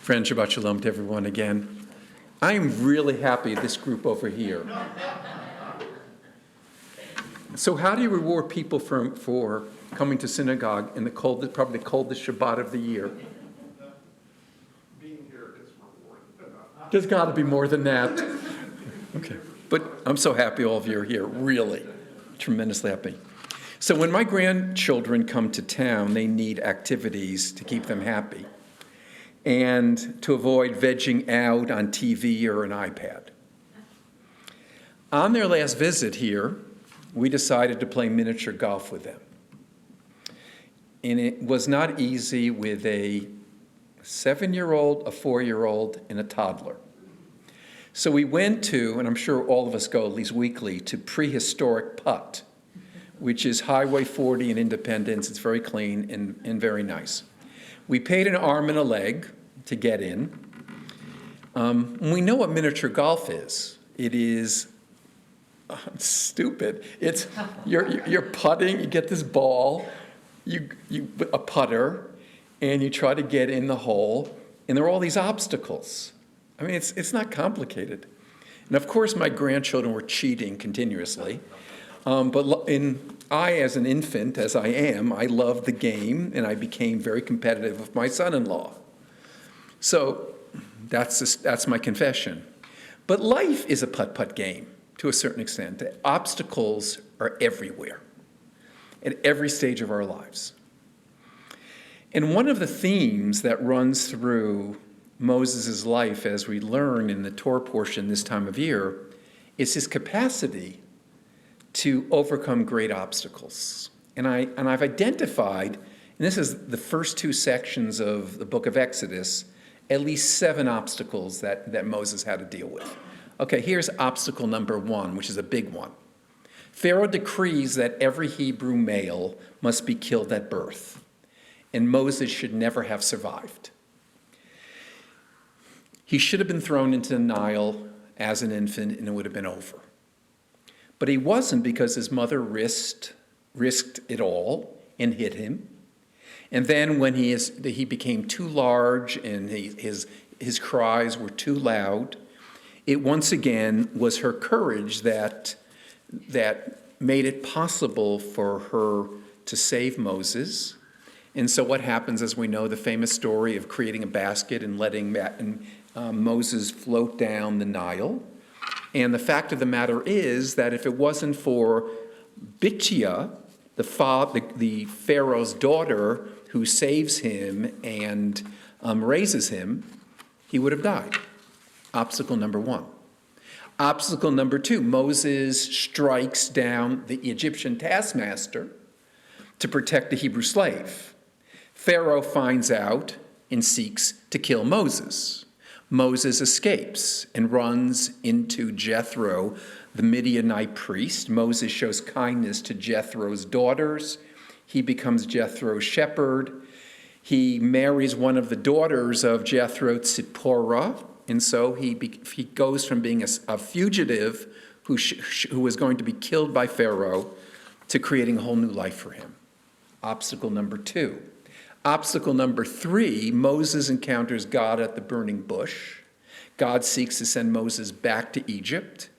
Friend, Shabbat Shalom to everyone again. I'm really happy this group over here. So how do you reward people for coming to synagogue in probably the coldest Shabbat of the year? Being here is rewarding. There's got to be more than that. Okay. But I'm so happy all of you are here, really. Tremendously happy. So when my grandchildren come to town, they need activities to keep them happy and to avoid vegging out on TV or an iPad. On their last visit here, we decided to play miniature golf with them. And it was not easy with a 7-year-old, a 4-year-old, and a toddler. So we went to, and I'm sure all of us go at least weekly, to Prehistoric Putt, which is Highway 40 in Independence. It's very clean and very nice. We paid an arm and a leg to get in. We know what miniature golf is. It is stupid. It's you're putting. You get this ball, a putter, and you try to get in the hole. And there are all these obstacles. I mean, it's not complicated. And of course, my grandchildren were cheating continuously. I, as an infant, as I am, I loved the game, and I became very competitive with my son-in-law. So that's my confession. But life is a putt-putt game to a certain extent. The obstacles are everywhere, at every stage of our lives. And one of the themes that runs through Moses' life, as we learn in the Torah portion this time of year, is his capacity to overcome great obstacles. And I've identified, and this is the first 2 sections of the book of Exodus, at least 7 obstacles that Moses had to deal with. Okay, here's obstacle number 1, which is a big one. Pharaoh decrees that every Hebrew male must be killed at birth, and Moses should never have survived. He should have been thrown into the Nile as an infant, and it would have been over. But he wasn't, because his mother risked it all and hid him. And then when he became too large and his cries were too loud, it once again was her courage that made it possible for her to save Moses. And so what happens, as we know, the famous story of creating a basket and letting Moses float down the Nile. And the fact of the matter is that if it wasn't for Bittia, the Pharaoh's daughter, who saves him and raises him, he would have died. Obstacle number 1. Obstacle number 2, Moses strikes down the Egyptian taskmaster to protect the Hebrew slave. Pharaoh finds out and seeks to kill Moses. Moses escapes and runs into Jethro, the Midianite priest. Moses shows kindness to Jethro's daughters. He becomes Jethro's shepherd. He marries one of the daughters of Jethro, Tzipporah, and so he goes from being a fugitive who was going to be killed by Pharaoh to creating a whole new life for him. Obstacle number 2. Obstacle number 3, Moses encounters God at the burning bush. God seeks to send Moses back to Egypt,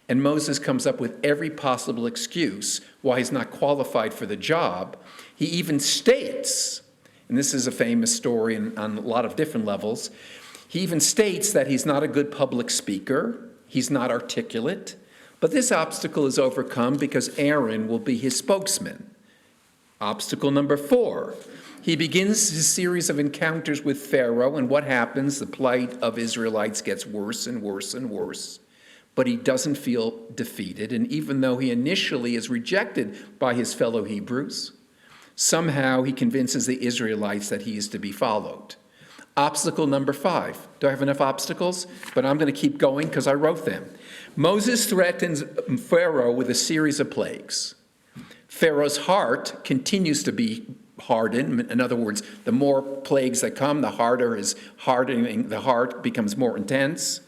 and Moses comes up with every possible excuse why he's not qualified for the job. He even states, and this is a famous story on a lot of different levels, he even states that he's not a good public speaker, he's not articulate, but this obstacle is overcome because Aaron will be his spokesman. Obstacle number 4. He begins his series of encounters with Pharaoh, and what happens? The plight of Israelites gets worse and worse and worse. But he doesn't feel defeated, and even though he initially is rejected by his fellow Hebrews, somehow he convinces the Israelites that he is to be followed. Obstacle number 5. Do I have enough obstacles? But I'm going to keep going because I wrote them. Moses threatens Pharaoh with a series of plagues. Pharaoh's heart continues to be hardened. In other words, the more plagues that come, the harder his hardening, the heart becomes more intense.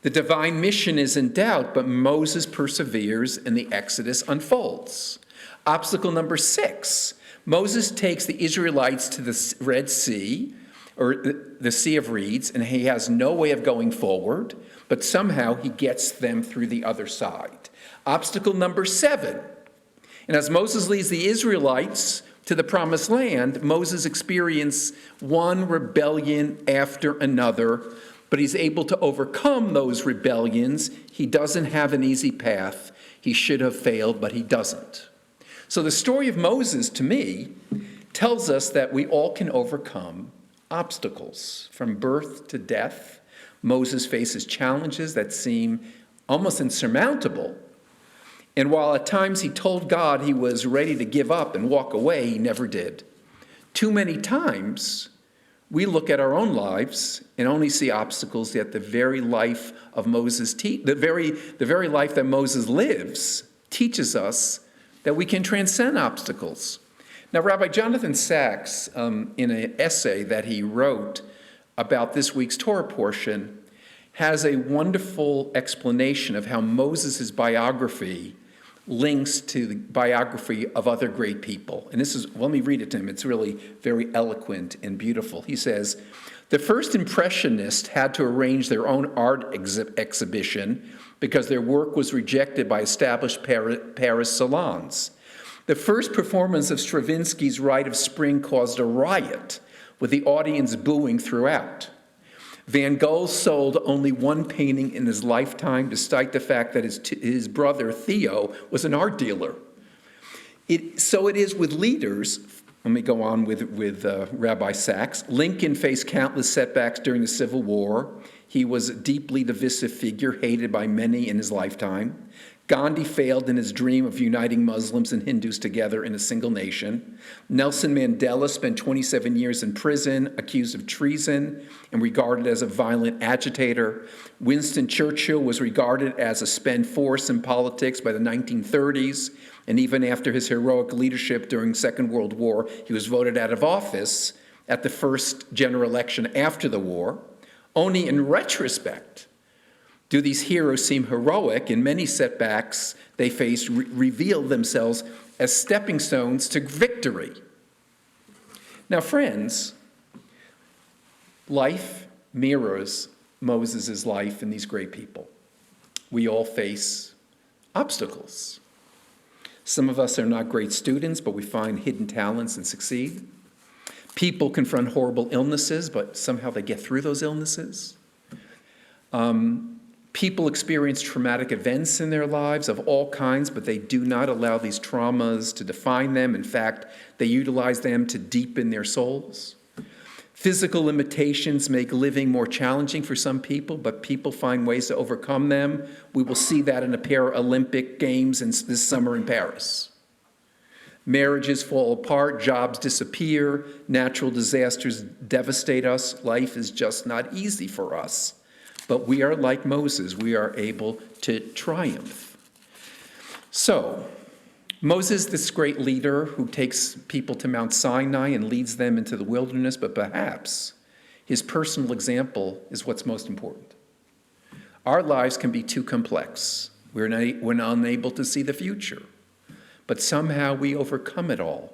The divine mission is in doubt, but Moses perseveres and the Exodus unfolds. Obstacle number 6. Moses takes the Israelites to the Red Sea or the Sea of Reeds, and he has no way of going forward, but somehow he gets them through the other side. Obstacle number 7. And as Moses leads the Israelites to the promised land, Moses experiences one rebellion after another, but he's able to overcome those rebellions. He doesn't have an easy path. He should have failed, but he doesn't. So the story of Moses, to me, tells us that we all can overcome obstacles. From birth to death, Moses faces challenges that seem almost insurmountable. And while at times he told God he was ready to give up and walk away, he never did. Too many times, we look at our own lives and only see obstacles, yet the very life of Moses, the very life that Moses lives teaches us that we can transcend obstacles. Now, Rabbi Jonathan Sacks, in an essay that he wrote about this week's Torah portion, has a wonderful explanation of how Moses' biography links to the biography of other great people. And let me read it to him. It's really very eloquent and beautiful. He says, "The first Impressionists had to arrange their own art exhibition because their work was rejected by established Paris salons. The first performance of Stravinsky's Rite of Spring caused a riot, with the audience booing throughout. Van Gogh sold only one painting in his lifetime, despite the fact that his brother Theo was an art dealer. So it is with leaders." Let me go on with Rabbi Sacks. "Lincoln faced countless setbacks during the Civil War. He was a deeply divisive figure, hated by many in his lifetime. Gandhi failed in his dream of uniting Muslims and Hindus together in a single nation. Nelson Mandela spent 27 years in prison, accused of treason and regarded as a violent agitator. Winston Churchill was regarded as a spent force in politics by the 1930s, and even after his heroic leadership during the Second World War, he was voted out of office at the first general election after the war. Only in retrospect do these heroes seem heroic, and many setbacks they faced reveal themselves as stepping stones to victory." Now, friends, life mirrors Moses' life and these great people. We all face obstacles. Some of us are not great students, but we find hidden talents and succeed. People confront horrible illnesses, but somehow they get through those illnesses. People experience traumatic events in their lives of all kinds, but they do not allow these traumas to define them. In fact, they utilize them to deepen their souls. Physical limitations make living more challenging for some people, but people find ways to overcome them. We will see that in the Paralympic Games this summer in Paris. Marriages fall apart, jobs disappear, natural disasters devastate us. Life is just not easy for us. But we are like Moses. We are able to triumph. So, Moses, this great leader who takes people to Mount Sinai and leads them into the wilderness, but perhaps his personal example is what's most important. Our lives can be too complex. We're unable to see the future, but somehow we overcome it all.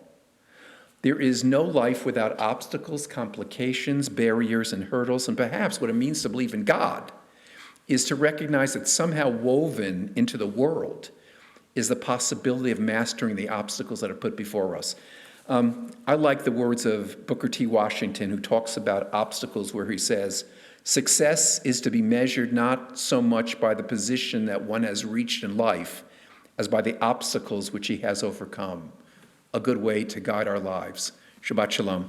There is no life without obstacles, complications, barriers, and hurdles, and perhaps what it means to believe in God is to recognize that somehow woven into the world is the possibility of mastering the obstacles that are put before us. I like the words of Booker T. Washington, who talks about obstacles, where he says, "Success is to be measured not so much by the position that one has reached in life as by the obstacles which he has overcome." A good way to guide our lives. Shabbat Shalom.